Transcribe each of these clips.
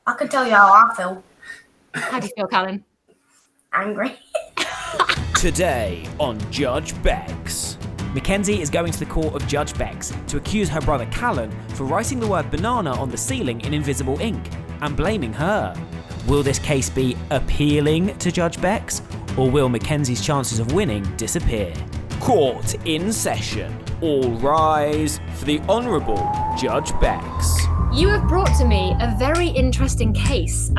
I can tell you how I feel. How do you feel, Callan? Angry. Today on Judge Bex. Mackenzie is going to the court of Judge Bex to accuse her brother Callan for writing the word banana on the ceiling in invisible ink and blaming her. Will this case be appealing to Judge Bex, or will Mackenzie's chances of winning disappear? Court in session. All rise for the Honourable Judge Bex. You have brought to me a very interesting case.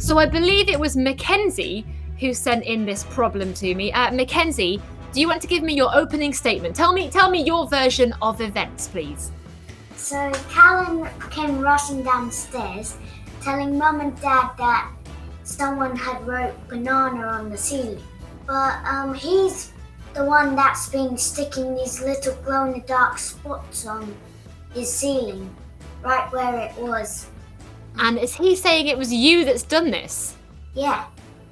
So I believe it was Mackenzie who sent in this problem to me. Mackenzie, do you want to give me your opening statement? Tell me your version of events, please. So Callan came rushing downstairs, telling Mum and Dad that someone had wrote banana on the ceiling. But he's the one that's been sticking these little glow-in-the-dark spots on his ceiling, right where it was. And is he saying it was you that's done this? Yeah.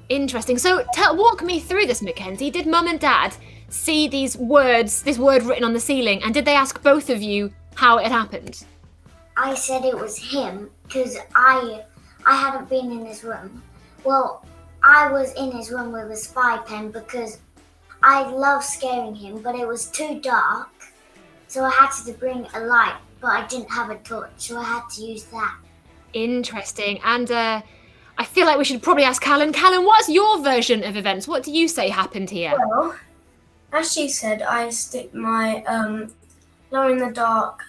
Interesting. So walk me through this, Mackenzie. Did Mum and Dad see this word written on the ceiling, and did they ask both of you how it happened? I said it was him because I hadn't been in his room. Well, I was in his room with a spy pen because I love scaring him, but it was too dark, so I had to bring a light, but I didn't have a torch, so I had to use that. Interesting. And I feel like we should probably ask Callan. Callan, what's your version of events? What do you say happened here? Well, as she said, I stick my glow-in-the-dark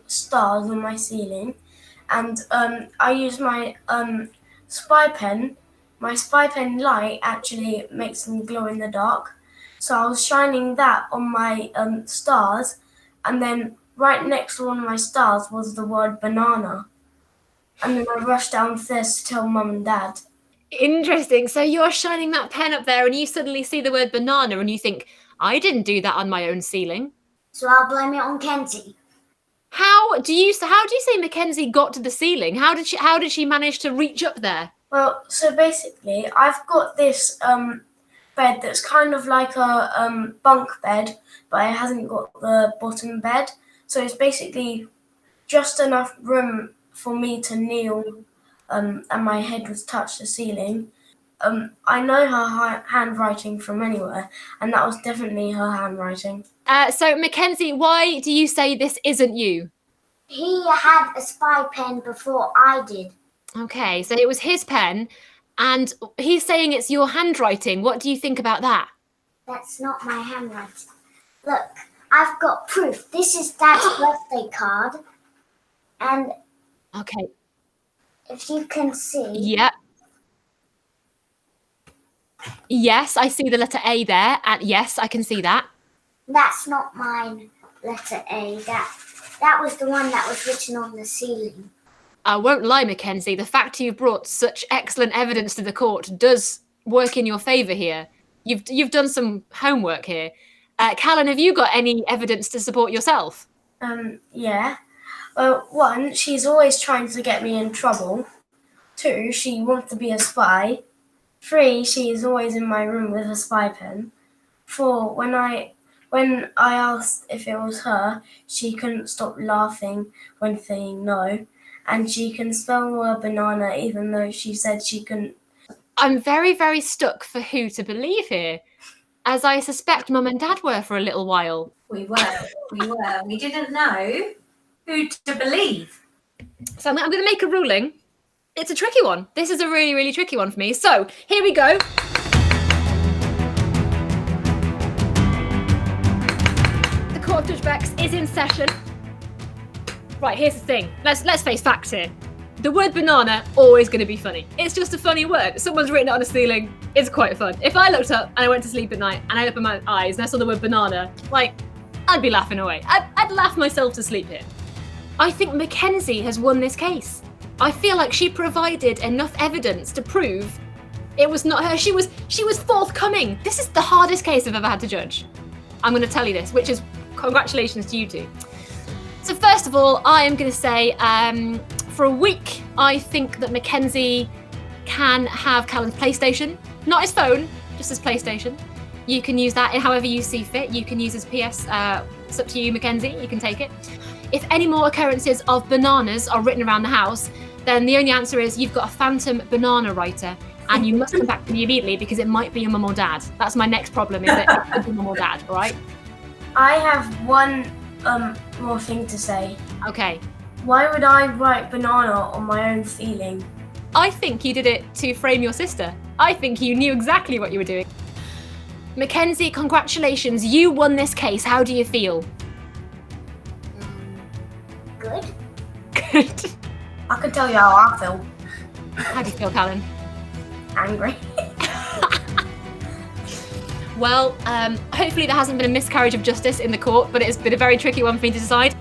stars on my ceiling, and I use my spy pen. My spy pen light actually makes them glow in the dark. So I was shining that on my stars, and then right next to one of my stars was the word banana. And then I rushed downstairs to tell Mum and Dad. Interesting. So you're shining that pen up there and you suddenly see the word banana and you think, I didn't do that on my own ceiling. So I'll blame it on Kenzie. How do you say Mackenzie got to the ceiling? How did she manage to reach up there? Well, so basically, I've got this bed that's kind of like a bunk bed, but it hasn't got the bottom bed. So it's basically just enough room for me to kneel, and my head would touch the ceiling. I know her handwriting from anywhere, and that was definitely her handwriting. So Mackenzie, why do you say this isn't you? He had a spy pen before I did. Okay, so it was his pen, and he's saying it's your handwriting. What do you think about that? That's not my handwriting. Look, I've got proof. This is Dad's birthday card. And okay, if you can see. Yeah. Yes, I see the letter A there. And yes, I can see that. That's not mine, letter A. That was the one that was written on the ceiling. I won't lie, Mackenzie. The fact you've brought such excellent evidence to the court does work in your favour here. You've done some homework here. Callan, have you got any evidence to support yourself? Yeah. Well, 1, she's always trying to get me in trouble. 2, she wants to be a spy. 3, she is always in my room with a spy pen. 4, when I asked if it was her, she couldn't stop laughing when saying no. And she can spell the word banana even though she said she couldn't. I'm very, very stuck for who to believe here, as I suspect Mum and Dad were for a little while. We were. We didn't know who to believe. So I'm going to make a ruling. It's a tricky one. This is a really, really tricky one for me. So here we go. The Court of Judge Bex is in session. Right, here's the thing. Let's face facts here. The word banana, always going to be funny. It's just a funny word. Someone's written it on a ceiling. It's quite fun. If I looked up and I went to sleep at night and I opened my eyes and I saw the word banana, I'd be laughing away. I'd laugh myself to sleep here. I think Mackenzie has won this case. I feel like she provided enough evidence to prove it was not her. She was forthcoming. This is the hardest case I've ever had to judge. I'm going to tell you this, which is congratulations to you two. So first of all, I am going to say for a week, I think that Mackenzie can have Callan's PlayStation. Not his phone, just his PlayStation. You can use that however you see fit. You can use his PS. It's up to you, Mackenzie. You can take it. If any more occurrences of bananas are written around the house, then the only answer is you've got a phantom banana writer, and you must come back to me immediately because it might be your mum or dad. That's my next problem, is that it could be mum or dad, all right? I have one more thing to say. Okay. Why would I write banana on my own ceiling? I think you did it to frame your sister. I think you knew exactly what you were doing. Mackenzie, congratulations. You won this case. How do you feel? Good. Good. I can tell you how I feel. How do you feel, Callan? Angry. Well, hopefully there hasn't been a miscarriage of justice in the court, but it's been a very tricky one for me to decide.